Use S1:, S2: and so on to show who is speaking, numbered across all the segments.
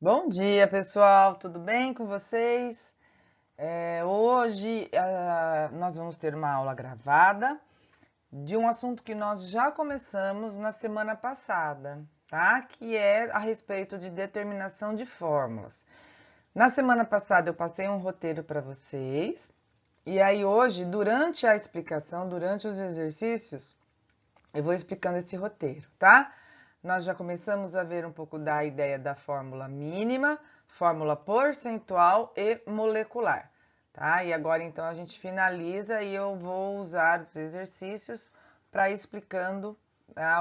S1: Bom dia, pessoal, tudo bem com vocês? Hoje nós vamos ter uma aula gravada de um assunto que nós já começamos na semana passada, tá? Que é a respeito de determinação de fórmulas. Na semana passada eu passei um roteiro para vocês, e aí hoje, durante a explicação, durante os exercícios, eu vou explicando esse roteiro, tá? Nós já começamos a ver um pouco da ideia da fórmula mínima, fórmula percentual e molecular, tá? E agora então a gente finaliza e eu vou usar os exercícios para ir explicando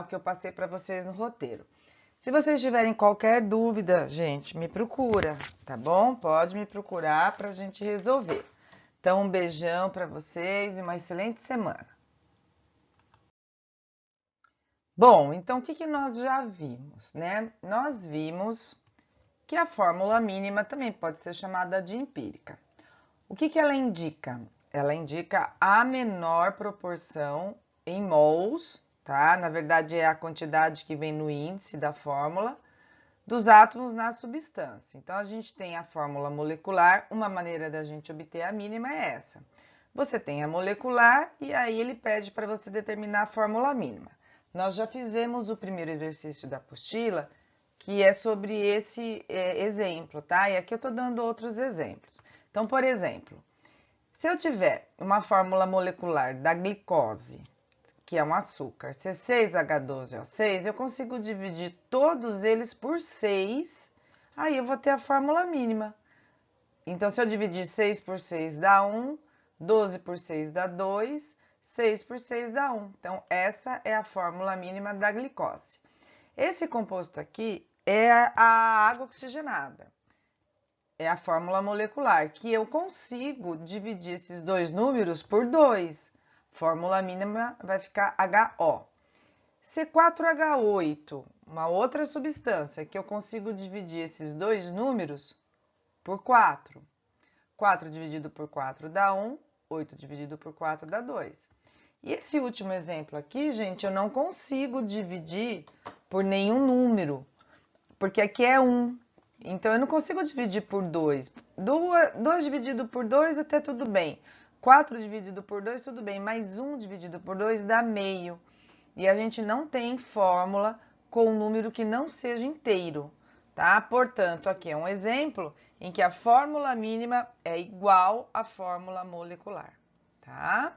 S1: o que eu passei para vocês no roteiro. Se vocês tiverem qualquer dúvida, gente, me procura, tá bom? Pode me procurar para a gente resolver. Então, um beijão para vocês e uma excelente semana. Bom, então o que nós já vimos, né? Nós vimos que a fórmula mínima também pode ser chamada de empírica. O que ela indica? Ela indica a menor proporção em mols, tá? Na verdade, é a quantidade que vem no índice da fórmula dos átomos na substância. Então, a gente tem a fórmula molecular, uma maneira da gente obter a mínima é essa. Você tem a molecular e aí ele pede para você determinar a fórmula mínima. Nós já fizemos o primeiro exercício da apostila, que é sobre esse exemplo, tá? E aqui eu estou dando outros exemplos. Então, por exemplo, se eu tiver uma fórmula molecular da glicose, que é um açúcar, C6H12O6, eu consigo dividir todos eles por 6, aí eu vou ter a fórmula mínima. Então, se eu dividir 6 por 6 dá 1, 12 por 6 dá 2, 6 por 6 dá 1. Então, essa é a fórmula mínima da glicose. Esse composto aqui é a água oxigenada. É a fórmula molecular, que eu consigo dividir esses dois números por 2. Fórmula mínima vai ficar HO. C4H8, uma outra substância, que eu consigo dividir esses dois números por 4. 4 dividido por 4 dá 1, 8 dividido por 4 dá 2. E esse último exemplo aqui, gente, eu não consigo dividir por nenhum número, porque aqui é 1. Então, eu não consigo dividir por 2. 2 dividido por 2 até tudo bem. 4 dividido por 2, tudo bem. Mas 1 dividido por 2 dá meio. E a gente não tem fórmula com um número que não seja inteiro, tá? Portanto, aqui é um exemplo em que a fórmula mínima é igual à fórmula molecular, tá?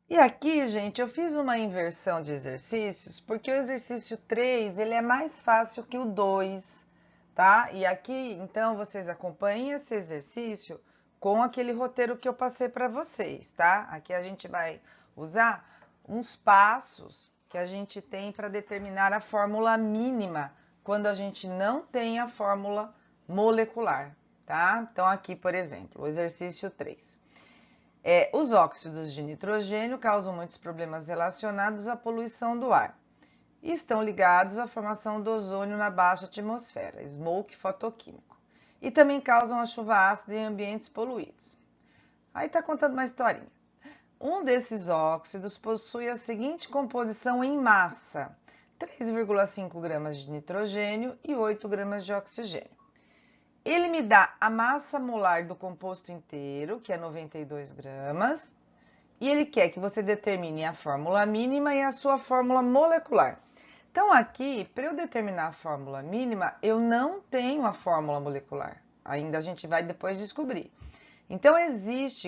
S1: E aqui, gente, eu fiz uma inversão de exercícios, porque o exercício 3, ele é mais fácil que o 2, tá? E aqui, então, vocês acompanhem esse exercício com aquele roteiro que eu passei para vocês, tá? Aqui a gente vai usar uns passos que a gente tem para determinar a fórmula mínima quando a gente não tem a fórmula molecular, tá? Então, aqui, por exemplo, o exercício 3. Os óxidos de nitrogênio causam muitos problemas relacionados à poluição do ar e estão ligados à formação do ozônio na baixa atmosfera, smoke fotoquímico, e também causam a chuva ácida em ambientes poluídos. Aí está contando uma historinha. Um desses óxidos possui a seguinte composição em massa: 3,5 gramas de nitrogênio e 8 gramas de oxigênio. Ele me dá a massa molar do composto inteiro, que é 92 gramas, e ele quer que você determine a fórmula mínima e a sua fórmula molecular. Então, aqui, para eu determinar a fórmula mínima, eu não tenho a fórmula molecular. Ainda a gente vai depois descobrir. Então,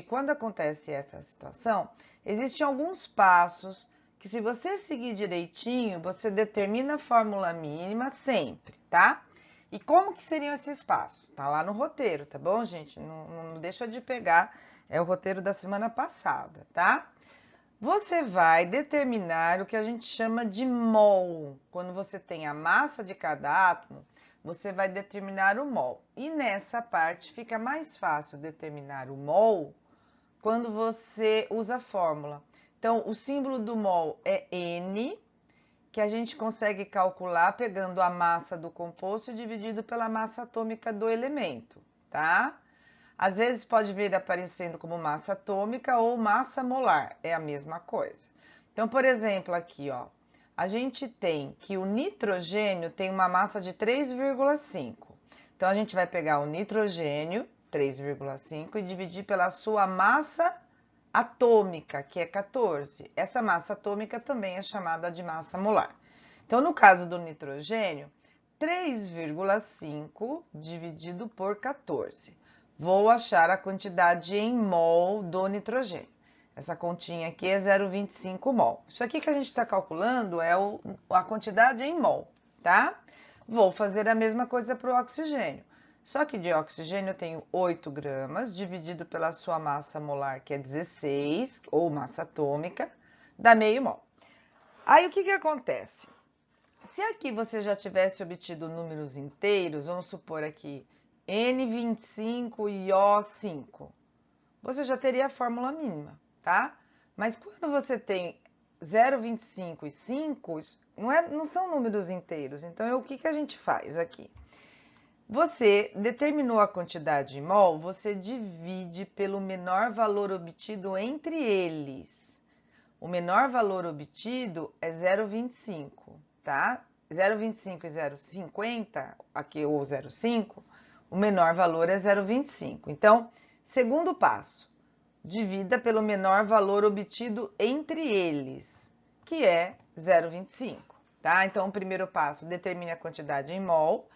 S1: quando acontece essa situação, existem alguns passos que, se você seguir direitinho, você determina a fórmula mínima sempre, tá? E como que seriam esses passos? Tá lá no roteiro, tá bom, gente? Não deixa de pegar, é o roteiro da semana passada, tá? Você vai determinar o que a gente chama de mol. Quando você tem a massa de cada átomo, você vai determinar o mol. E nessa parte fica mais fácil determinar o mol quando você usa a fórmula. Então, o símbolo do mol é N, que a gente consegue calcular pegando a massa do composto e dividido pela massa atômica do elemento, tá? Às vezes pode vir aparecendo como massa atômica ou massa molar, é a mesma coisa. Então, por exemplo, aqui, ó, a gente tem que o nitrogênio tem uma massa de 3,5. Então, a gente vai pegar o nitrogênio, 3,5, e dividir pela sua massa atômica, que é 14. Essa massa atômica também é chamada de massa molar. Então, no caso do nitrogênio, 3,5 dividido por 14. Vou achar a quantidade em mol do nitrogênio. Essa continha aqui é 0,25 mol. Isso aqui que a gente está calculando é a quantidade em mol, tá? Vou fazer a mesma coisa para o oxigênio. Só que de oxigênio eu tenho 8 gramas, dividido pela sua massa molar, que é 16, ou massa atômica, dá meio mol. Aí, o que acontece? Se aqui você já tivesse obtido números inteiros, vamos supor aqui N25 e O5, você já teria a fórmula mínima, tá? Mas quando você tem 0,25 e 5, não são números inteiros. Então, o que a gente faz aqui? Você determinou a quantidade em mol, você divide pelo menor valor obtido entre eles. O menor valor obtido é 0,25, tá? 0,25 e 0,50, aqui ou 0,5, o menor valor é 0,25. Então, segundo passo, divida pelo menor valor obtido entre eles, que é 0,25, tá? Então, o primeiro passo, determine a quantidade em mol.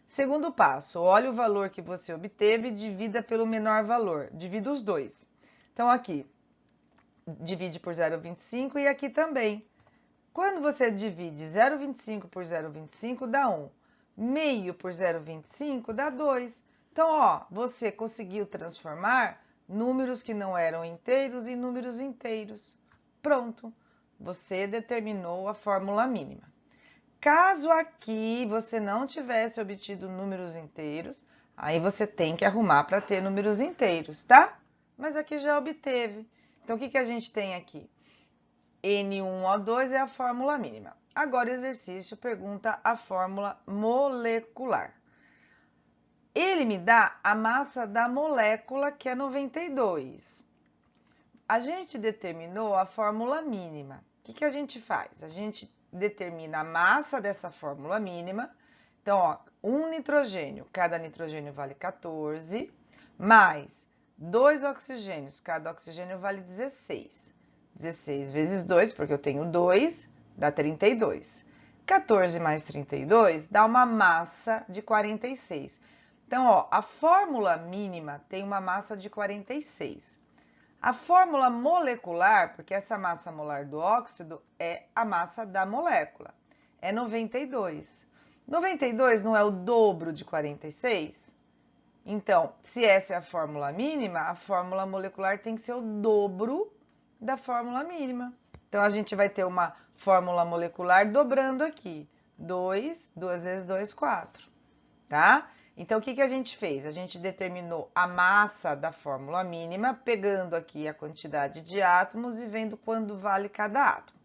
S1: Segundo passo, olhe o valor que você obteve e divida pelo menor valor. Divida os dois. Então, aqui, divide por 0,25 e aqui também. Quando você divide 0,25 por 0,25, dá 1. Meio por 0,25 dá 2. Então, ó, você conseguiu transformar números que não eram inteiros em números inteiros. Pronto, você determinou a fórmula mínima. Caso aqui você não tivesse obtido números inteiros, aí você tem que arrumar para ter números inteiros, tá? Mas aqui já obteve. Então, o que a gente tem aqui? N1O2 é a fórmula mínima. Agora, o exercício pergunta a fórmula molecular. Ele me dá a massa da molécula, que é 92. A gente determinou a fórmula mínima. O que a gente faz? A gente determina a massa dessa fórmula mínima. Então, ó, um nitrogênio, cada nitrogênio vale 14, mais 2 oxigênios, cada oxigênio vale 16. 16 vezes 2, porque eu tenho 2, dá 32. 14 mais 32 dá uma massa de 46. Então, ó, a fórmula mínima tem uma massa de 46. A fórmula molecular, porque essa massa molar do óxido é a massa da molécula, é 92. 92 não é o dobro de 46? Então, se essa é a fórmula mínima, a fórmula molecular tem que ser o dobro da fórmula mínima. Então, a gente vai ter uma fórmula molecular dobrando aqui. 2 vezes 2, 4, tá? Então, o que a gente fez? A gente determinou a massa da fórmula mínima, pegando aqui a quantidade de átomos e vendo quando vale cada átomo.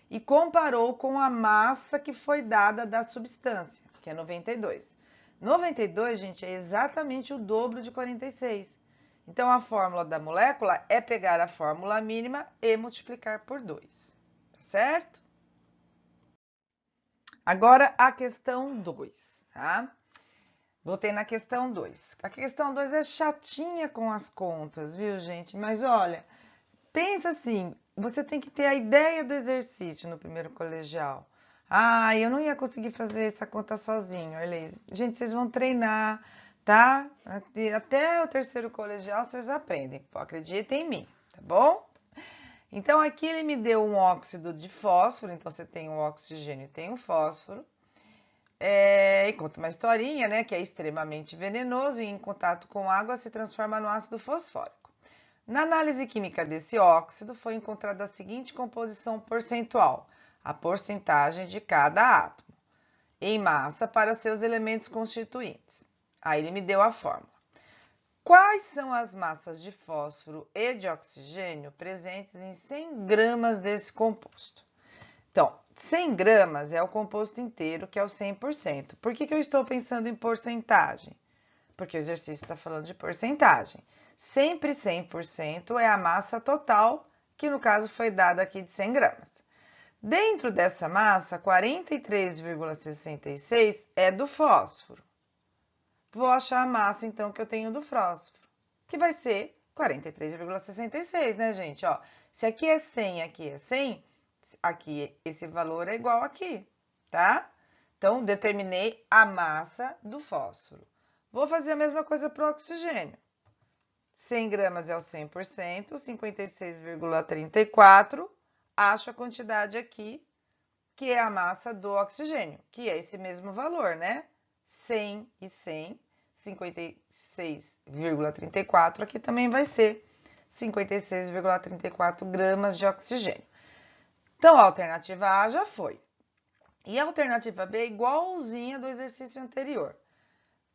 S1: E comparou com a massa que foi dada da substância, que é 92. 92, gente, é exatamente o dobro de 46. Então, a fórmula da molécula é pegar a fórmula mínima e multiplicar por 2, tá certo? Agora, a questão 2, tá? Voltei na questão 2. A questão 2 é chatinha com as contas, viu, gente? Mas olha, pensa assim, você tem que ter a ideia do exercício no primeiro colegial. Ah, eu não ia conseguir fazer essa conta sozinho, Arlise. Gente, vocês vão treinar, tá? Até o terceiro colegial vocês aprendem. Acreditem em mim, tá bom? Então, aqui ele me deu um óxido de fósforo, então você tem o oxigênio e tem o fósforo. E conta uma historinha, né, que é extremamente venenoso e em contato com água se transforma no ácido fosfórico. Na análise química desse óxido foi encontrada a seguinte composição percentual, a porcentagem de cada átomo, em massa para seus elementos constituintes. Aí ele me deu a fórmula. Quais são as massas de fósforo e de oxigênio presentes em 100 gramas desse composto? Então, 100 gramas é o composto inteiro, que é o 100%. Por que eu estou pensando em porcentagem? Porque o exercício está falando de porcentagem. Sempre 100% é a massa total, que no caso foi dada aqui de 100 gramas. Dentro dessa massa, 43,66 é do fósforo. Vou achar a massa, então, que eu tenho do fósforo, que vai ser 43,66, né, gente? Ó, se aqui é 100 e aqui é 100, aqui esse valor é igual aqui, tá? Então, determinei a massa do fósforo. Vou fazer a mesma coisa para o oxigênio. 100 gramas é o 100%, 56,34. Acho a quantidade aqui, que é a massa do oxigênio, que é esse mesmo valor, né? 100 e 100, 56,34, aqui também vai ser 56,34 gramas de oxigênio. Então, a alternativa A já foi. E a alternativa B é igualzinha do exercício anterior.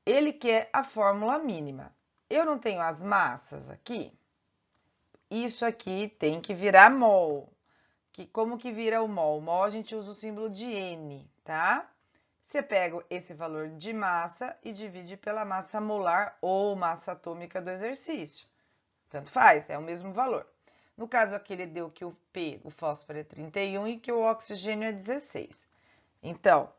S1: Ele quer a fórmula mínima. Eu não tenho as massas aqui. Isso aqui tem que virar mol. Como que vira o mol? O mol a gente usa o símbolo de N, tá? Você pega esse valor de massa e divide pela massa molar ou massa atômica do exercício. Tanto faz, é o mesmo valor. No caso aqui, ele deu que o P, o fósforo, é 31 e que o oxigênio é 16. Então,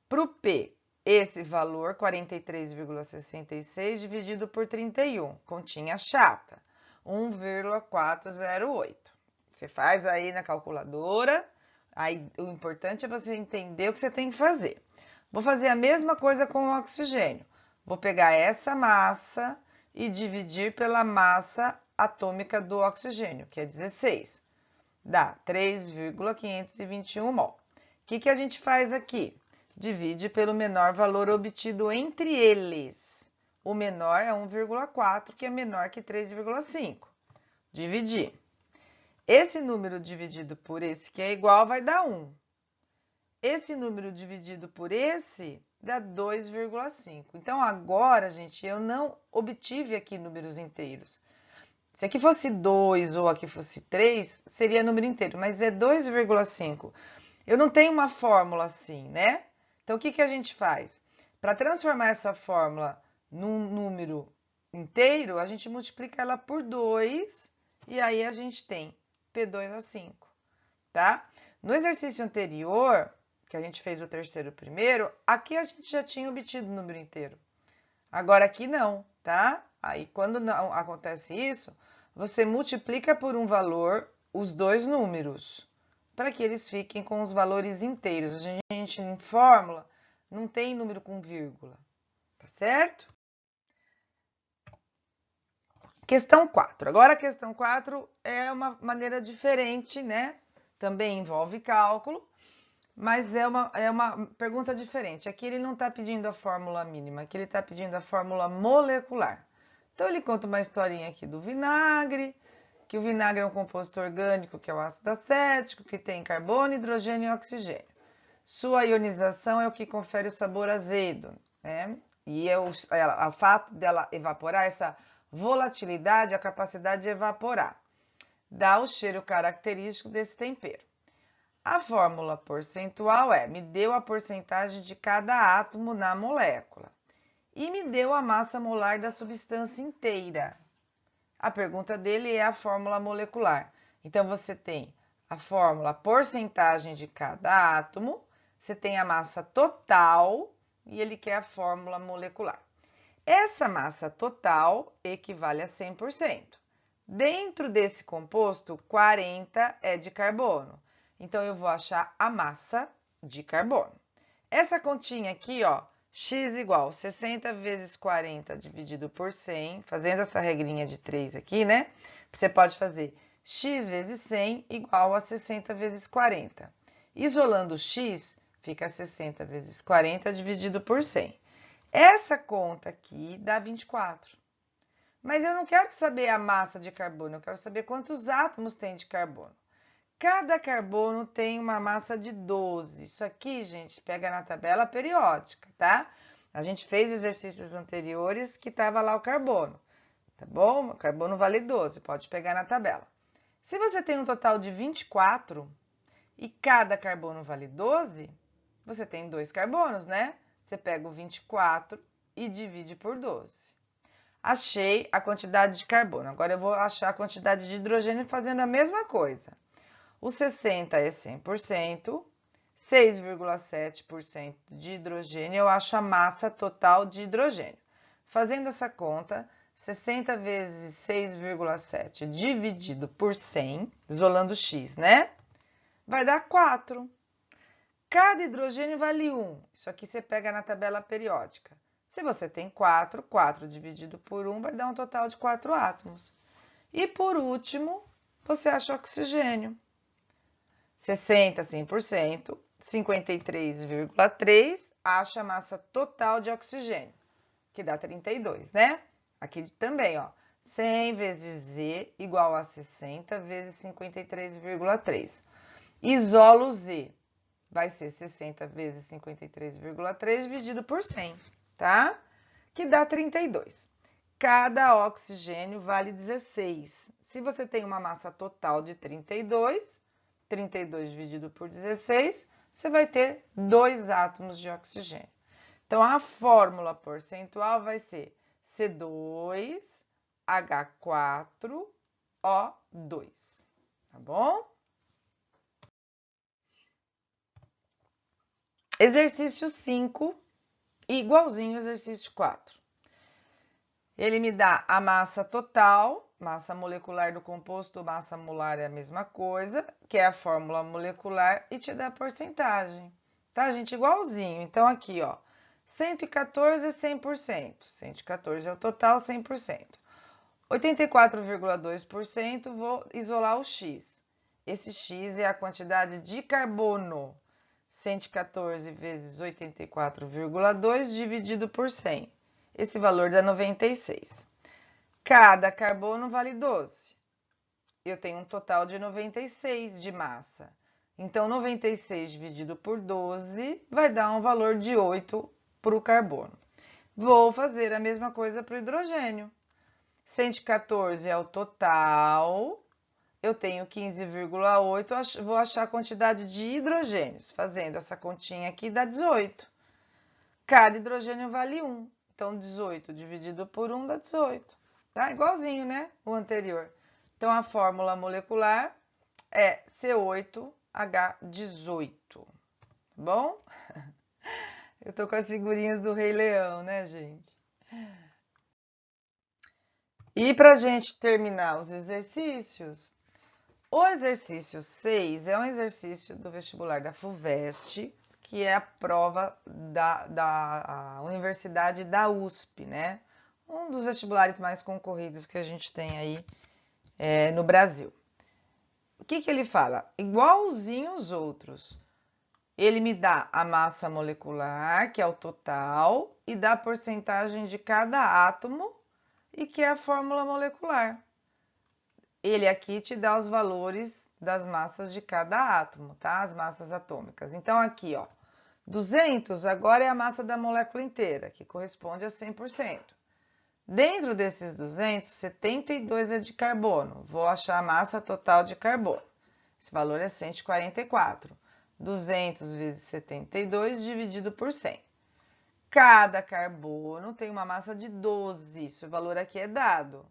S1: para o P, esse valor, 43,66 dividido por 31, continha chata, 1,408. Você faz aí na calculadora, aí o importante é você entender o que você tem que fazer. Vou fazer a mesma coisa com o oxigênio. Vou pegar essa massa e dividir pela massa atômica do oxigênio, que é 16. Dá 3,521 mol. O que a gente faz aqui? Divide pelo menor valor obtido entre eles. O menor é 1,4, que é menor que 3,5. Dividir. Esse número dividido por esse, que é igual, vai dar 1. Esse número dividido por esse, dá 2,5. Então, agora, gente, eu não obtive aqui números inteiros. Se aqui fosse 2 ou aqui fosse 3, seria número inteiro, mas é 2,5. Eu não tenho uma fórmula assim, né? Então, o que a gente faz? Para transformar essa fórmula num número inteiro, a gente multiplica ela por 2 e aí a gente tem P2O5, tá? No exercício anterior, que a gente fez o terceiro primeiro, aqui a gente já tinha obtido o número inteiro. Agora aqui não, tá? Aí quando não acontece isso, você multiplica por um valor os dois números, para que eles fiquem com os valores inteiros. A gente em fórmula não tem número com vírgula, tá certo? Questão 4. Agora a questão 4 é uma maneira diferente, né? Também envolve cálculo, mas é uma pergunta diferente. Aqui ele não está pedindo a fórmula mínima, aqui ele está pedindo a fórmula molecular. Então, ele conta uma historinha aqui do vinagre, que o vinagre é um composto orgânico, que é o ácido acético, que tem carbono, hidrogênio e oxigênio. Sua ionização é o que confere o sabor azedo, né? E o fato dela evaporar, essa volatilidade, a capacidade de evaporar, dá o cheiro característico desse tempero. A fórmula percentual me deu a porcentagem de cada átomo na molécula e me deu a massa molar da substância inteira. A pergunta dele é a fórmula molecular. Então, você tem a fórmula porcentagem de cada átomo, você tem a massa total e ele quer a fórmula molecular. Essa massa total equivale a 100%. Dentro desse composto, 40 é de carbono. Então, eu vou achar a massa de carbono. Essa continha aqui, ó, x igual 60 vezes 40 dividido por 100, fazendo essa regrinha de 3 aqui, né? Você pode fazer x vezes 100 igual a 60 vezes 40. Isolando o x, fica 60 vezes 40 dividido por 100. Essa conta aqui dá 24. Mas eu não quero saber a massa de carbono, eu quero saber quantos átomos tem de carbono. Cada carbono tem uma massa de 12. Isso aqui, gente, pega na tabela periódica, tá? A gente fez exercícios anteriores que estava lá o carbono, tá bom? O carbono vale 12, pode pegar na tabela. Se você tem um total de 24 e cada carbono vale 12, você tem 2 carbonos, né? Você pega o 24 e divide por 12. Achei a quantidade de carbono. Agora eu vou achar a quantidade de hidrogênio fazendo a mesma coisa. O 60 é 100%, 6,7% de hidrogênio, eu acho a massa total de hidrogênio. Fazendo essa conta, 60 vezes 6,7 dividido por 100, isolando x, né? Vai dar 4. Cada hidrogênio vale 1. Isso aqui você pega na tabela periódica. Se você tem 4, 4 dividido por 1 vai dar um total de 4 átomos. E por último, você acha o oxigênio. 60, 100%, 53,3 acha a massa total de oxigênio, que dá 32, né? Aqui também, ó, 100 vezes Z igual a 60 vezes 53,3. Isolo o Z, vai ser 60 vezes 53,3 dividido por 100, tá? Que dá 32. Cada oxigênio vale 16. Se você tem uma massa total de 32, 32 dividido por 16, você vai ter 2 átomos de oxigênio. Então, a fórmula percentual vai ser C2H4O2, tá bom? Exercício 5, igualzinho ao exercício 4. Ele me dá a massa total, massa molecular do composto, massa molar é a mesma coisa, que é a fórmula molecular, e te dá a porcentagem. Tá, gente? Igualzinho. Então, aqui, ó, 114 é 100%. 114 é o total, 100%. 84,2% vou isolar o x. Esse x é a quantidade de carbono. 114 vezes 84,2 dividido por 100. Esse valor dá 96. Cada carbono vale 12. Eu tenho um total de 96 de massa. Então, 96 dividido por 12 vai dar um valor de 8 para o carbono. Vou fazer a mesma coisa para o hidrogênio. 114 é o total. Eu tenho 15,8, vou achar a quantidade de hidrogênios. Fazendo essa continha aqui dá 18. Cada hidrogênio vale 1. Então, 18 dividido por 1 dá 18. Tá? Igualzinho, né? O anterior. Então, a fórmula molecular é C8H18. Tá bom? Eu tô com as figurinhas do Rei Leão, né, gente? E pra gente terminar os exercícios, o exercício 6 é um exercício do vestibular da FUVEST, que é a prova da Universidade da USP, né? Um dos vestibulares mais concorridos que a gente tem aí no Brasil. O que ele fala? Igualzinho aos outros. Ele me dá a massa molecular, que é o total, e dá a porcentagem de cada átomo, e que é a fórmula molecular. Ele aqui te dá os valores das massas de cada átomo, tá? As massas atômicas. Então, aqui, ó, 200 agora é a massa da molécula inteira, que corresponde a 100%. Dentro desses 200, 72 é de carbono. Vou achar a massa total de carbono. Esse valor é 144. 200 vezes 72 dividido por 100. Cada carbono tem uma massa de 12. Isso, o valor aqui é dado.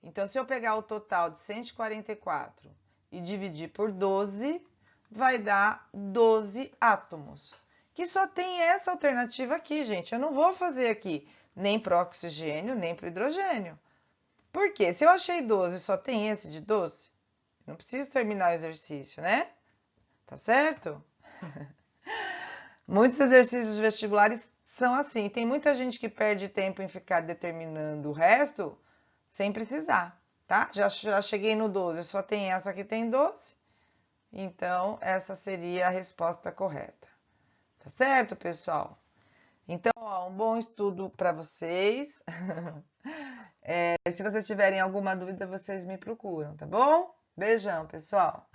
S1: Então, se eu pegar o total de 144 e dividir por 12, vai dar 12 átomos. Que só tem essa alternativa aqui, gente. Eu não vou fazer aqui nem para o oxigênio, nem para o hidrogênio. Por quê? Se eu achei 12 e só tem esse de 12, não preciso terminar o exercício, né? Tá certo? Muitos exercícios vestibulares são assim. Tem muita gente que perde tempo em ficar determinando o resto sem precisar, tá? Já cheguei no 12, só tem essa que tem 12. Então, essa seria a resposta correta. Tá certo, pessoal? Então, ó, um bom estudo para vocês. Se vocês tiverem alguma dúvida, vocês me procuram, tá bom? Beijão, pessoal!